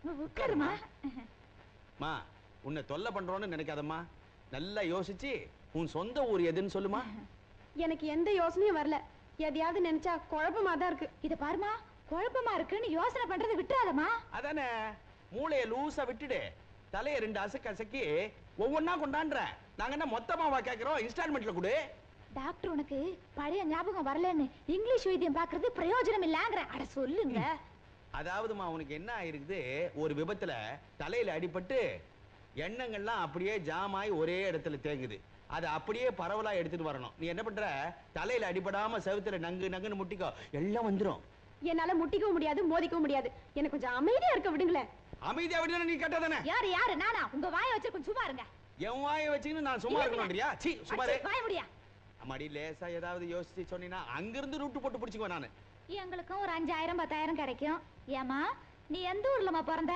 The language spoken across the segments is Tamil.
உட்காருமா. மா உன்னை தொல்லை பண்றோன்னு நினைக்காதம்மா. நல்லா யோசிச்சு உன் சொந்த ஊர் எதுன்னு சொல்லுமா. எனக்கு எந்த யோசனையும் வரல. எதையாவது நினைச்சா குழப்பமா தான் இருக்கு. இத பாருமா, குழப்பமா இருக்குன்னு யோசனை பண்றதை விட்டுறாதம்மா. அதானே, மூளைய லூசா விட்டுடு. தலைய 2 அசக்கு அசக்கி ஒவ்வொன்னா கொண்டாடுற. நாங்க என்ன மொத்தமாவா கேக்குறோம்? இன்ஸ்டால்மெண்ட்ல கொடு. டாக்டர் உனக்கு பழைய ஞாபகம் வரலன்னு இங்கிலீஷ் வைத்தியம் பாக்குறது பிரயோஜனம் இல்லங்கற. அட சொல்லுங்க. அதாவதுமா, உனக்கு என்ன ஆயிருக்குது, ஒரு விபத்துல தலையில அடிபட்டு எண்ணங்கள்லாம் அப்படியே ஜாமாய் ஒரே இடத்துல தேங்குது. அதை அப்படியே பரவலா எடுத்துட்டு வரணும். நீ என்ன பண்ற, தலையில அடிபடாம செவுத்துல நங்கு நங்குன்னு முட்டிக்கோ, எல்லாம் வந்துரும். என்னால முட்டிக்கவும் முடியாது, மோதிக்கவும் முடியாது. எனக்கு கொஞ்சம் அமைதியா இருக்க விடுங்களேன். அமைதியா விடுனா நீ கட்டதானே. யாரு யாரு? நானா? உங்க வாயை வச்சு கொஞ்சம் சும்மா இருங்க. என் வாயை வச்சுக்கின்னு நான் சும்மா இருக்கணும்ன்றியா? சீ, சும்மா இரு. வாய முடியா. அம்மாடி, லேசா ஏதாவது யோசிச்சு சொன்னீனா அங்கிருந்து ரூட்டு போட்டு பிடிச்சுக்குவேன் நானு. எங்களுக்கும் ஒரு 5000 10,000 கிடைக்கும். ஏமா, நீ எந்த ஊர்லமா பிறந்த?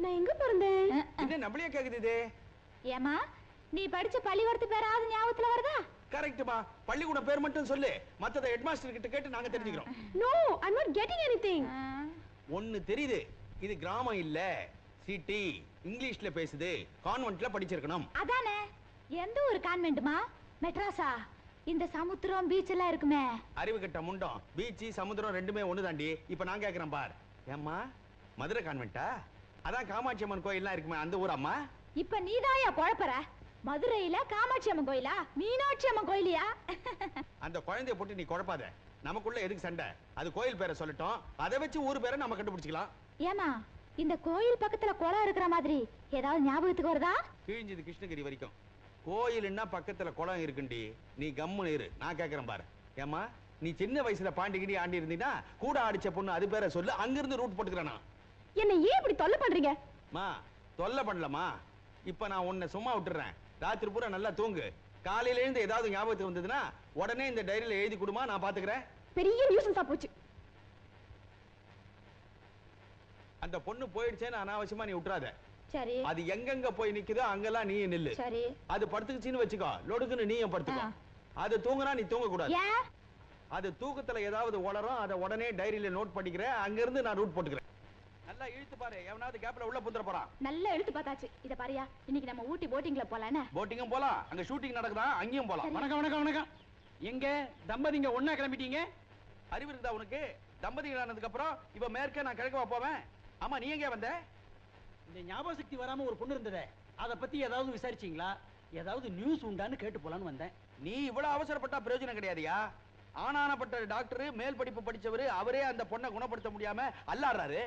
நான் எங்க பிறந்தேன்? இது நம்மளே கேக்குது இது. ஏமா, நீ படிச்ச பள்ளிக்கூடத்து பேராவது ஞாபகத்துல வருதா? கரெக்ட்மா. பள்ளிக்கூட பேர் மட்டும் சொல்லு, மத்தத ஹெட்மாஸ்டர் கிட்ட கேட்டு நாங்க தெரிஞ்சுக்கிறோம். No, I am not getting anything. ஒன்னு தெரியுது, இது கிராமம் இல்ல, சிட்டி. இங்கிலீஷ்ல பேசுது, கான்வென்ட்ல படிச்சிருக்கணும். அதானே. எந்த ஒரு கான்வென்ட்மா? மெட்ராஸா? இந்த சமுத்திரம் பீச் எல்லாம் இருக்குமே. அறிவு கட்ட முண்டம். பீச் சமுத்திரம் ரெண்டுமே ஒண்ணு தாண்டி. இப்ப நான் கேக்குறேன் பார். ஏம்மா, மதுரை கான்வென்ட்டா? அதான் காமாட்சி அம்மன் கோயில்லாம் இருக்குமே, அந்த ஊரம்மா? இப்ப நீதாயா குழப்பற. மதுரையில காமாட்சி அம்மன் கோயிலா, மீனாட்சி அம்மன் கோயிலியா? அந்த குழந்தைய போட்டு நீ குழப்பாத. நமக்குள்ள எதுக்கு சண்டை? அது கோயில் பேரை சொல்லட்டும், அதை வச்சு ஊர் பேரை நம்ம கண்டுபிடிச்சிக்கலாம். ஏமா, இந்த கோயில் பக்கத்துல குளம் இருக்கிற மாதிரி ஏதாவது ஞாபகத்துக்கு வருதா? கிழிஞ்சது கிருஷ்ணகிரி வரைக்கும். கோயிலுன்னா பக்கத்துல குளம் இருக்குண்டி. நீ கம்முன்னு இரு, நான் கேக்குறேன் பாரு. ஏமா, நீ சின்ன வயசுல பாண்டிகிடி ஆண்டி இருந்தீனா கூட ஆடிச்ச பொண்ணு அது பேரை சொல்லு, அங்கிருந்து ரூட் போட்டுக்கிறேனா. என்ன ஏன் இப்படி தொல்லை பண்றீங்க? மா, தொல்லை பண்ணலமா. இப்ப நான் உன்னை சும்மா விட்டுறேன். ராத்திரி பூரா நல்லா தூங்கு. காலையில இருந்து ஏதாவது ஞாபகத்துக்கு வந்ததுன்னா உடனே இந்த டைரியில எழுதி கொடுமா, நான் பாத்துக்கிறேன். பெரிய நியூஸன்ஸா போச்சு. அந்த பொண்ணு போயிடுச்சேன்னு அனாவசியமா நீ விட்டுறாத. சரி. அது எங்கெங்க போய் நிக்குதோ அங்கெல்லாம் நீ நில்லு. சரி. அது படுத்துக்குச்சின்னு வச்சுக்கோ, லொடுக்குன்னு நீயும் படுத்துக்கோ. அது தூங்குனா நீ தூங்க கூடாது. அது தூக்கத்துல ஏதாவது உளரும், அதை உடனே டைரியில நோட் பண்ணிக்கிறேன். அங்க இருந்து நான் ரூட் போட்டுக்கிறேன். நல்லா இழுத்து பாரு, எவனாவது கேப்ல உள்ள புந்துற போறான். நல்லா இழுத்து பார்த்தாச்சு. இத பாரியா, இன்னைக்கு நம்ம ஊட்டி போட்டிங்ல போலானே. போட்டிங்கும் போலாம், அங்க ஷூட்டிங் நடக்குதா, அங்கேயும் போலாம். வணக்கம் வணக்கம் வணக்கம். எங்க தம்பதிங்க ஒண்ணா கிளம்பிட்டீங்க? அறிவு இருக்குதா உனக்கு? தம்பதிகள் ஆனதுக்கு அப்புறம் இவ மேற்க, நான் கிழக்கவா போவேன்? ஆமா, நீ எங்க வந்த? இந்த ஞாபக சக்தி வராம ஒரு பொண்ணு இருந்ததே, அத பத்தி ஏதாவது விசாரிச்சீங்களா? ஏதாவது நியூஸ் உண்டான்னு கேட்டு போலான்னு வந்தேன். நீ இவ்வளவு அவசரப்பட்டா பிரயோஜனம் கிடையாதுயா. ஆனானப்பட்ட டாக்டர், மேல் படிப்பு படிச்சவரு, அவரே அந்த பொண்ணை குணப்படுத்த முடியாம அல்லாடுறாரு.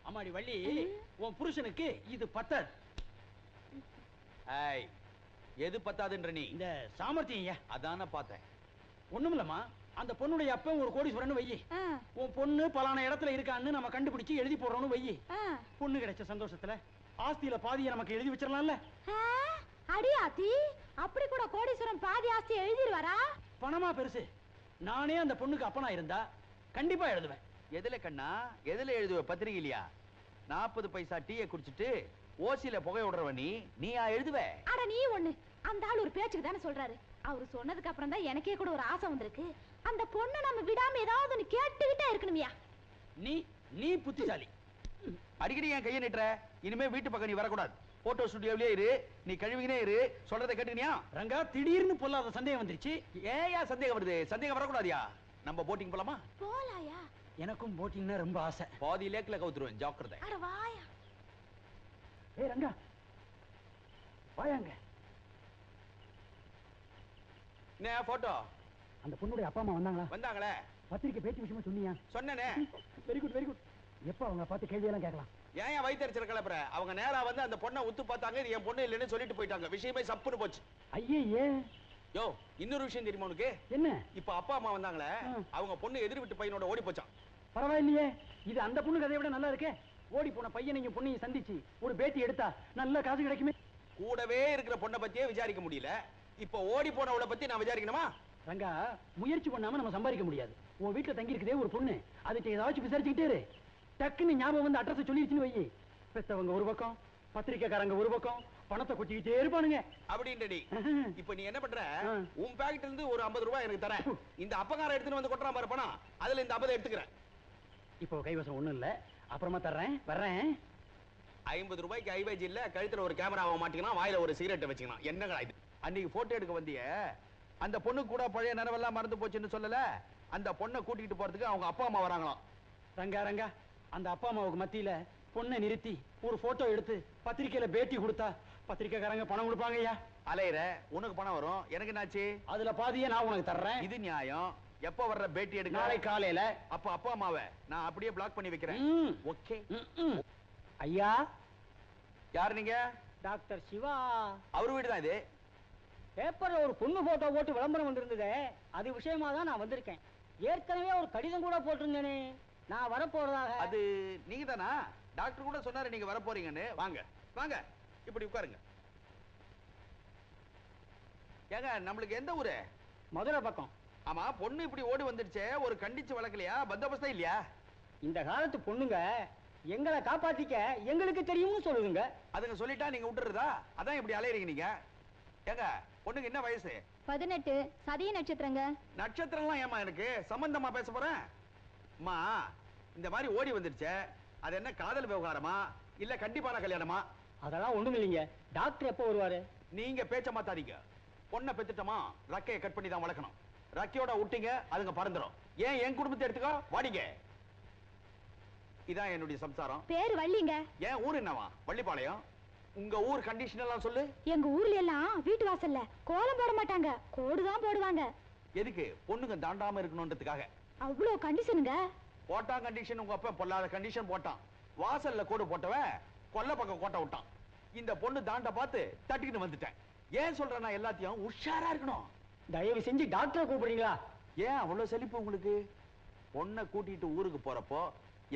அம்மாடி வள்ளி, உன் புருஷனுக்கு இது பத்தாது. ஏய், எது பத்தாதுன்ற நீ? இந்த சாமர்த்தியம். அதான பார்த்தேன். ஒண்ணுமில்லம்மா, அந்த பொண்ணுடைய அப்ப ஒரு கோடீஸ்வரன் வையி, உன் பொண்ணு பலான இடத்துல இருக்கான்னு நம்ம கண்டுபிடிச்சு எழுதி போடுறோம்னு வையி. பொண்ணு கிடைச்ச சந்தோஷத்துல ஆஸ்தியில பாதியை நமக்கு எழுதி வச்சிடலாம்ல. அடியாத்தி, அப்படி கூட கோடீஸ்வரன் பாதி ஆஸ்தி எழுதிடுவாரா? பணமா பெருசு. நானே அந்த பொண்ணுக்கு அப்பனா இருந்தா கண்டிப்பா எழுதுவேன். எதுல கண்ணா, எதுல எழுதுவ? பத்திரிகையிலையா? 40 பைசா டீயை குடிச்சிட்டு ஓசியில புகை விடுறவ நீயா எழுதுவ? அட நீ ஒண்ணு. அந்த ஆள் ஒரு பேச்சுக்கு தானே சொல்றாரு. அவரு சொன்னதுக்கு அப்புறம் தான் எனக்கே கூட ஒரு ஆசை வந்திருக்கு. அந்த பொண்ணை நம்ம விடாம ஏதாவது ஒண்ணு கேட்டுக்கிட்டே இருக்கணுமியா. நீ புத்திசாலி. அடிக்கடி என் கையை நிட்டுற. இனிமே வீட்டு பக்கம் நீ வரக்கூடாது. போட்டோ ஸ்டுடியோவிலே இரு, நீ கழுவினே இரு. சொல்றதை கேட்டுக்கியா? ரங்கா, திடீர்னு பொல்லாத சந்தேகம் வந்துருச்சு. ஏயா சந்தேகம் வருது? சந்தேகம் வரக்கூடாதியா? நம்ம போட்டிங் போலாமா? போலாயா? எனக்கும் போட்டிங்னா ரொம்ப ஆசை. பாதி லேக்ல கவுத்துருவேன், ஜாக்கிரதை. அட வாயா. ஏய் ரங்கா, வாயாங்க. என்ன போட்டோ? அந்த பொண்ணுடைய அப்பா அம்மா வந்தாங்களா? வந்தாங்களே. பத்திரிக்கை பேச்சு விஷயமா சொன்னியா? சொன்னேனே. Very good very good. எப்ப அவங்க பார்த்து கேள்வி எல்லாம் கேட்கலாம்? ஏன் வயிற்றுச்சல் கிளப்புற? அவங்க நேரா வந்து அந்த பொண்ணை உத்து பார்த்தாங்க, இது என் பொண்ணு இல்லைன்னு சொல்லிட்டு போயிட்டாங்க. விஷயமே சப்புன்னு போச்சு. ஐயே, யோ, இன்னொரு விஷயம் தெரியுமா உனக்கு? என்ன? இப்ப அப்பா அம்மா வந்தாங்களே, அவங்க பொண்ணு எதிர் வீட்டு பையனோட ஓடி போச்சான். பரவாயில்லையே, இது அந்த பொண்ணு கதையை விட நல்லா இருக்கே. ஓடி போன பையனையும் பொண்ணையும் சந்திச்சு ஒரு பேட்டி எடுத்தா நல்ல காசு கிடைக்குமே. கூடவே இருக்கிற பொண்ணை பத்தியே விசாரிக்க முடியல, இப்ப ஓடி போனவளை பத்தி நான் விசாரிக்கணுமா? ரங்கா, முயற்சி பண்ணாம நம்ம சம்பாதிக்க முடியாது. உன் வீட்டுல தங்கி இருக்குதே ஒரு பொண்ணு, அதுக்கு ஏதாச்சும் விசாரிச்சுக்கிட்டே இரு. டக்குன்னு ஞாபகம் வந்து அட்ரஸ் சொல்லிடுச்சுன்னு வை. பெத்தவங்க ஒரு பக்கம், பத்திரிக்கைக்காரங்க ஒரு பக்கம், பணத்தை கொட்டிக்கிட்டே இருப்பானுங்க. அப்படின்றடி. இப்ப நீ என்ன பண்ற? உன் பாக்கெட்ல இருந்து ஒரு 50 ரூபாய் எனக்கு தரேன். இந்த அப்பகார எடுத்துட்டு வந்து கொட்டுறான் பாரு பணம், அதுல இந்த 50 எடுத்துக்கிறேன். இப்போ கைவசம் ஒண்ணும் இல்ல, அப்புறமா தர்றேன். வர்றேன். 50 ரூபாய்க்கு ஐவேஜ் இல்ல, கழுத்துல ஒரு கேமராவை மாட்டிக்கணும், வாயில ஒரு சிகரெட்டை வச்சுக்கணும். என்னடா இது? அன்னைக்கு போட்டோ எடுக்க வந்தியே, அந்த பொண்ணு கூட பழைய நினைவெல்லாம் மறந்து போச்சுன்னு சொல்லல? அந்த பொண்ணை கூட்டிட்டு போறதுக்கு அவங்க அப்பா அம்மா வராங்களாம். ரங்கா ரங்கா, அந்த அப்பா அம்மாவுக்கு மத்தியில பொண்ணை நிறுத்தி ஒரு போட்டோ எடுத்து பத்திரிக்கையில பேட்டி கொடுத்தா பத்திரிக்கைக்காரங்க பணம் கொடுப்பாங்க ஐயா. அலையிற, உனக்கு பணம் வரும், எனக்கு என்னாச்சு? அதுல பாதியே நான் உனக்கு தர்றேன். இது நியாயம். எப்ப வர்ற பேட்டி எடுக்க? நாளை காலையில. அப்ப அப்பா அம்மாவை நான் அப்படியே பிளாக் பண்ணி வைக்கிறேன். ஓகே. ஐயா, யார் நீங்க? டாக்டர் சிவா. அவர் வீடு தான் இது. பேப்பர்ல ஒரு பொண்ணு போட்டோ போட்டு விளம்பரம் வந்திருந்ததே, அது விஷயமா தான் நான் வந்திருக்கேன். ஏற்கனவே ஒரு கடிதம் கூட போட்டிருந்தேனே, நான் வரப்போறதாக. அது நீங்க தானா? டாக்டர் கூட சொன்னாரு நீங்க வர போறீங்கன்னு. வாங்க வாங்க, இப்படி உட்காருங்க. ஏங்க, நம்மளுக்கு எந்த ஊரு? மதுரை பக்கம். ஆமா, பொண்ணு இப்படி ஓடி வந்துடுச்சே, ஒரு கண்டிச்சு வளர்க்கலையா? பந்தோபஸ்தா இல்லையா? இந்த காலத்து பொண்ணுங்க எங்களை காப்பாத்திக்க எங்களுக்கு தெரியும்னு சொல்லுங்க. அதுங்க சொல்லிட்டா நீங்க விட்டுறதா? அதான் இப்படி அலையறீங்க நீங்க. ஏங்க, பொண்ணுக்கு என்ன வயசு? 18. சதய நட்சத்திரங்க. நட்சத்திரம்லாம் ஏமா எனக்கு சம்பந்தமா பேச போறேன்? அம்மா, இந்த மாதிரி ஓடி வந்துடுச்சே, அது என்ன காதல் விவகாரமா இல்ல கண்டிப்பான கல்யாணமா? அதெல்லாம் ஒண்ணும் இல்லைங்க. டாக்டர் எப்போ வருவாரு? நீங்க பேச்ச மாத்தாதீங்க. பொண்ணை பெத்துட்டோமா, ரக்கையை கட் பண்ணி தான் வளர்க்கணும். ரக்கையோட விட்டீங்க, அதுங்க பறந்துரும். ஏன் என் குடும்பத்தை எடுத்துக்கோ, வாடிங்க. இதான் என்னுடைய சம்சாரம். பேரு வள்ளிங்க. ஏன் ஊர் என்னவா? வள்ளிப்பாளையம். உங்க ஊர் கண்டிஷன் எல்லாம் சொல்லு. எங்க ஊர்ல எல்லாம் வீட்டு வாசல்ல கோலம் போட மாட்டாங்க, கோடு தான் போடுவாங்க. எதுக்கு? பொண்ணுங்க தாண்டாம இருக்கணும்ன்றதுக்காக. அவ்வளோ கண்டிஷனுங்க. போட்டான் கண்டிஷன். உங்க அப்பா பொல்லாத கண்டிஷன் போட்டான். வாசல்ல கோடு போட்டவன் கொல்ல பக்கம் கோட்டை விட்டான். இந்த பொண்ணு தாண்ட பார்த்து தட்டிக்கிட்டு வந்துட்டேன். ஏன் சொல்றேன், நான் எல்லாத்தையும் உஷாரா இருக்கணும். தயவு செஞ்சு டாக்டரை கூப்பிடுறீங்களா? ஏன் அவ்வளவு செழிப்பு உங்களுக்கு? பொண்ணை கூட்டிட்டு ஊருக்கு போறப்போ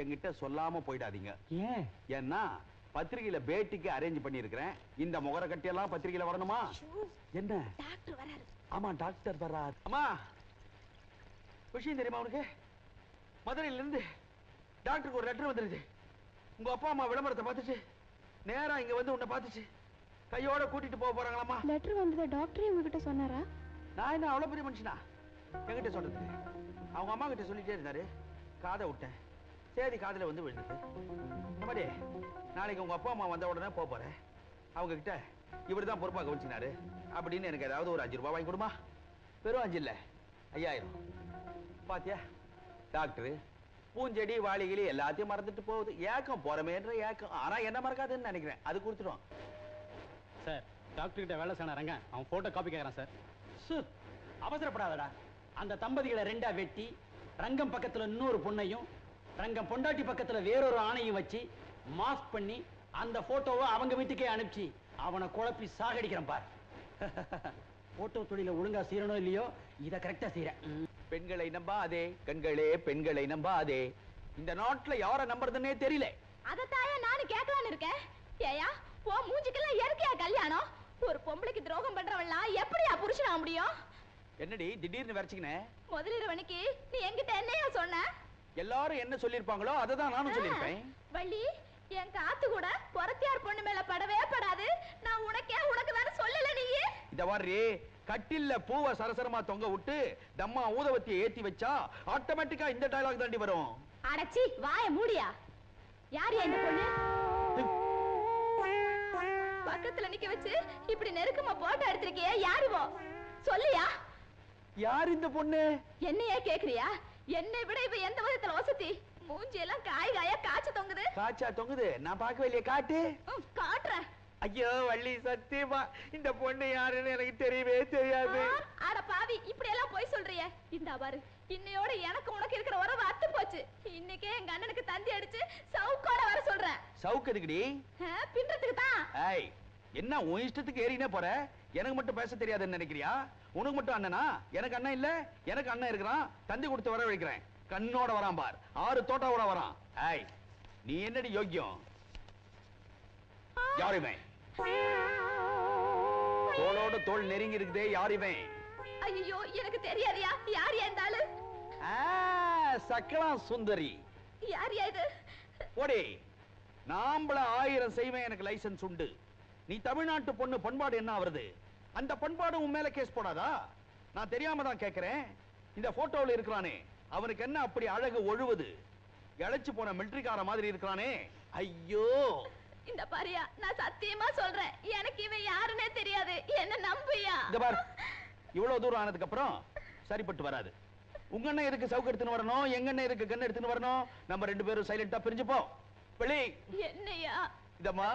என்கிட்ட சொல்லாம போயிடாதீங்க. ஏன்? ஏன்னா பத்திரிகையில பேட்டிக்கு அரேஞ்ச் பண்ணிருக்கிறேன். இந்த முகர கட்டியெல்லாம் பத்திரிகையில வரணுமா? என்ன? டாக்டர் வராரு. ஆமா, டாக்டர் வர்றார். அம்மா, விஷயம் தெரியுமா உனக்கு? மதுரையில இருந்து டாக்டருக்கு ஒரு லெட்டர் வந்துருச்சு. உங்க அப்பா அம்மா விளம்பரத்தை பார்த்துச்சு, நேரா இங்க வந்து உன்னை பார்த்துச்சு. கையோட கூட்டிட்டு போக போறாங்களாமா. லெட்டர் வந்தது டாக்டரே உங்ககிட்ட சொன்னாரா? நான் என்ன அவ்வளவு பெரிய மனுஷனா என்கிட்ட சொல்றது? அவங்க அம்மா கிட்ட சொல்லிட்டே இருந்தாரு, காதை விட்டேன். சரி, காதுல வந்து விழுந்தது. இந்த மாதிரி நாளைக்கு உங்க அப்பா அம்மா வந்த உடனே போறேன். அவங்க கிட்ட இவர் தான் பொறுப்பாக கவனிச்சினாரு அப்படின்னு எனக்கு ஏதாவது ஒரு 5 ரூபாய் வாங்கி கொடுமா. வெறும் 5 இல்ல, 5000. பாத்தியா டாக்டர், பூஞ்செடி வாளிகளி எல்லாத்தையும் மறந்துட்டு போகுது. ஏக்கம் போறமேன்ற ஏக்கம். ஆனா என்ன மறக்காதுன்னு நினைக்கிறேன். அது கொடுத்துருவோம் சார். டாக்டர் கிட்ட வேலை செய்யற ரங்க, அவன் போட்டோ காப்பி கேட்கறான் சார். அவசரப்படாதடா. அந்த தம்பதிகளை 2ஆ வெட்டி ரங்கம் பக்கத்துல இன்னொரு பொண்ணையும் ரங்கம் பொண்டாட்டி பக்கத்துல வேறொரு ஆணையும் வச்சு மாஸ்க் பண்ணி அந்த போட்டோவை அவங்க வீட்டுக்கே அனுப்பிச்சு அவனை குழப்பி சாகடிக்கிறேன் பார். போட்டோ தொழில ஒழுங்கா செய்யறனோ இல்லையோ, இத கரெக்டா செய்யறேன். பெண்களை நம்பாதே கண்களே, பெண்களை நம்பாதே. இந்த நாட்டுல யாரை நம்புறதுன்னே தெரியல. அதத்தாயா நானும் கேட்கலான்னு இருக்கேன். ஏயா, போ மூஞ்சிக்கெல்லாம் இயற்கையா கல்யாணம்? ஒரு பொம்பளைக்கு துரோகம் பண்றவன்லாம் எப்படியா புருஷனா முடியும்? என்னடி திடீர்னு வரைச்சிக்கினே? முதலிரவனுக்கு நீ என்கிட்ட என்னையா சொன்ன? எல்லாரும் என்ன சொல்லிருப்பாங்களோ அதை தான் நானும் சொல்லிருப்பேன். வள்ளி, என் காத்து கூட பொறத்தியார் பொண்ணு மேல படவே படாது. நான் உனக்கு தானே சொல்லல நீ? இத வாரி கட்டில்ல பூவை சரசரமா தொங்க விட்டு தம்மா ஊதவத்தியை ஏத்தி வச்சா ஆட்டோமேட்டிக்கா இந்த டயலாக் தாண்டி வரும். அடச்சி, வாய மூடியா. யார் இந்த பொண்ணு? பக்கத்துல நிக்க வச்சு இப்படி நெருக்கமா போட்டோ எடுத்திருக்கியே, யாருவோ சொல்லியா? யார் இந்த பொண்ணு? என்னையே கேக்குறியா? என்னை விட இவ எந்த விதத்துல வசதி? மூஞ்சி எல்லாம் காயா காய்ச்ச தொங்குது. காய்ச்சா தொங்குது? நான் பார்க்கவே இல்லையே. காட்டு. காட்டுறேன். ஐயோ வள்ளி, சத்தியமா இந்த பொண்ணு யாருன்னு எனக்கு தெரியவே தெரியாது. அட பாவி, இப்படி எல்லாம் போய் சொல்றியே. இந்த பாரு, இன்னையோட எனக்கு உனக்கு இருக்கிற உறவு அத்து போச்சு. இன்னைக்கே எங்க அண்ணனுக்கு தந்தி அடிச்சு சவுக்கோட வர சொல்றேன். சவுக்கு எதுக்குடி? பின்றதுக்கு தான். ஏய், என்ன உன் இஷ்டத்துக்கு ஏறினே போற? எனக்கு மட்டும் பேச தெரியாதுன்னு நினைக்கிறியா? உனக்கு மட்டும் அண்ணனா? எனக்கு அண்ணன் இல்ல. எனக்கு அண்ணன் இருக்கிறான். தந்தி கொடுத்து வர வைக்கிறேன். கண்ணோட வரான் பார். 6 தோட்டாவோட வரான். ஏய், நீ என்னடி யோக்கியம்? யார் இவன்? தோளோட தோள் நெருங்கி இருக்குதே, யார் இவன்? ஐயோ, எனக்கு தெரியாதியா. யார் ஏந்தாளு? சக்கலா சுந்தரி. யார் இது? போடி, நாம்பள 1000 செய்வேன். எனக்கு லைசன்ஸ் உண்டு. நீ தமிழ்நாட்டு பொண்ணு, பண்பாடு என்ன வருது? அந்த பண்பாடு உன் மேல கேஸ் போடாதா? நான் தெரியாம தான் கேட்கிறேன். இந்த போட்டோவில் இருக்கிறானே, அவனுக்கு என்ன அப்படி அழகு ஒழுவது? இழைச்சு போன மிலிட்டரிக்கார மாதிரி இருக்கிறானே. ஐயோ, இந்த பாரியா, நான் சத்தியமா சொல்றேன், எனக்கு இவன் யாருன்னே தெரியாது, என்ன நம்பியா. இந்த பார், இவ்வளவு தூரம் ஆனதுக்கு அப்புறம் சரிப்பட்டு வராது. உங்க அண்ணன் இருக்கு சவுக்கு எடுத்துன்னு வரணும், எங்க அண்ணன் இருக்கு கண்ணு எடுத்துன்னு வரணும். நம்ம 2 பேரும் சைலண்டா பிரிஞ்சுப்போம். வெளி என்னையா? இதம்மா,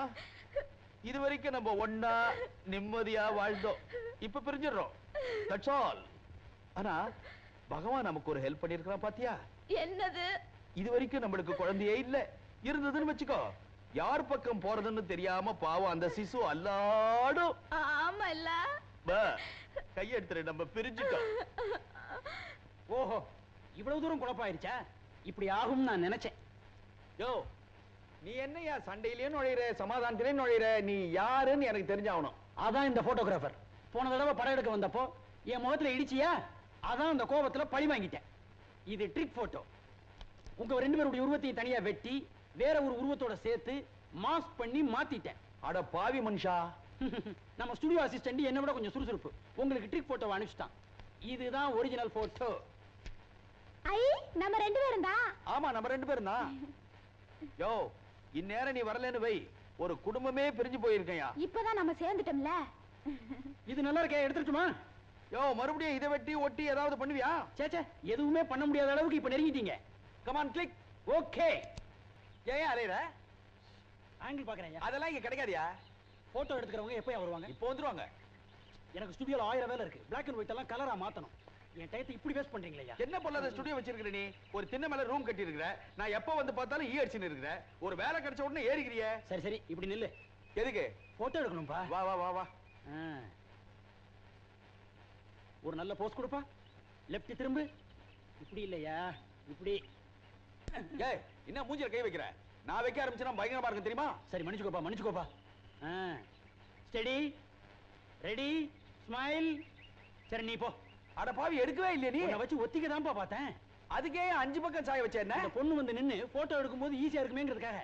இது வரைக்கும் நம்ம ஒண்ணா நிம்மதியா வாழ்ந்தோம். இப்ப பிரிஞ்சிடுறோம். That's all. ஆனா பகவான் நமக்கு ஒரு ஹெல்ப் பண்ணிருக்கான் பாத்தியா? என்னது? இது வரைக்கும் நம்மளுக்கு குழந்தையே இல்ல. இருந்ததுன்னு வச்சுக்கோ, யார் பக்கம் போறதுன்னு தெரியாம பாவம் அந்த சிசு அல்லாடும். ஆமா இல்ல? கையெடுத்துரு, நம்ம பிரிஞ்சுட்டோம். ஓஹோ, இவ்வளவு தூரம் குழப்பாயிருச்சா? இப்படி ஆகும் நான் நினைச்சேன். யோ, நீ என்னையா சண்டையிலேயே நுழையிற, சமாதானத்திலே நுழையிற? நீ யாருன்னு எனக்கு தெரிஞ்சாகணும். அதான் இந்த போட்டோகிராஃபர் போன தடவை படம் எடுக்க வந்தப்போ என் முகத்துல இடிச்சியா, அதான் அந்த கோபத்துல பழி வாங்கிட்டேன். இது ட்ரிக் போட்டோ. உங்க 2 பேருடைய உருவத்தையும் தனியா வெட்டி வேற ஒரு உருவத்தோட சேர்த்து மாஸ்க் பண்ணி மாத்திட்டேன். அட பாவி மனுஷா. நம்ம ஸ்டுடியோ அசிஸ்டன்ட் என்ன விட கொஞ்சம் சுறுசுறுப்பு. உங்களுக்கு ட்ரிக் போட்டோ அனுப்பிச்சிட்டான். இதுதான் ஒரிஜினல் போட்டோ. ஐ, நம்ம 2 பேரும் தான். ஆமா, நம்ம 2 பேரும் தான். யோ, இந்நேரம் நீ வரலன்னு வை, ஒரு குடும்பமே பிரிஞ்சு போயிருக்கையா. இப்பதான் நம்ம சேர்ந்துட்டோம்ல. இது நல்லா இருக்கே, எடுத்துட்டுமா? யோ, மறுபடியும் இதை வெட்டி ஒட்டி ஏதாவது பண்ணுவியா? சேச்சே, எதுவுமே பண்ண முடியாத அளவுக்கு இப்ப நெருங்கிட்டீங்க. Come on, click. ஓகே. ஏன் அலையற? ஆங்கிள் பாக்குறேன். அதெல்லாம் இங்க கிடைக்காதியா. போட்டோ எடுத்துக்கிறவங்க எப்போ வருவாங்க? இப்போ வந்துருவாங்க. எனக்கு ஸ்டுடியோல 1000 வேலை இருக்கு. பிளாக் அண்ட் ஒயிட் எல்லாம் கலரா மாத்தணும். என் டயத்தை இப்படி வேஸ்ட் பண்றீங்களா? என்ன பொல்லாத ஸ்டுடியோ வச்சிருக்கிற நீ? ஒரு திண்ணை மேல ரூம் கட்டி இருக்கிற. நான் எப்ப வந்து பார்த்தாலும் அடிச்சுன்னு இருக்கிற. ஒரு வேலை கிடைச்ச உடனே ஏறிக்கிறியே. சரி சரி, இப்படி நில்லு. எதுக்கு? போட்டோ எடுக்கணும்பா. வா வா வா வா. ஒரு நல்ல போஸ் கொடுப்பா. லெஃப்ட் திரும்பு. இப்படி இல்லையா, இப்படி. ஏய், என்ன மூஞ்சில கை வைக்கிற? நான் வைக்க ஆரம்பிச்சேன்னா பயங்கரமா இருக்கும் தெரியுமா? சரி, மன்னிச்சுக்கோப்பா மன்னிச்சுக்கோப்பா. Steady, ready, smile. சரி, நீ போ. அட பாவி, எடுக்கவே இல்லையே நீ. உன்னை வச்சு ஒத்திக்க தான்ப்பா பார்த்தேன். அதுக்கே 5 பக்கம் சாய வச்ச என்ன? அந்த பொண்ணு வந்து நின்னு போட்டோ எடுக்கும்போது ஈஸியா இருக்குமேங்கிறதுக்காக.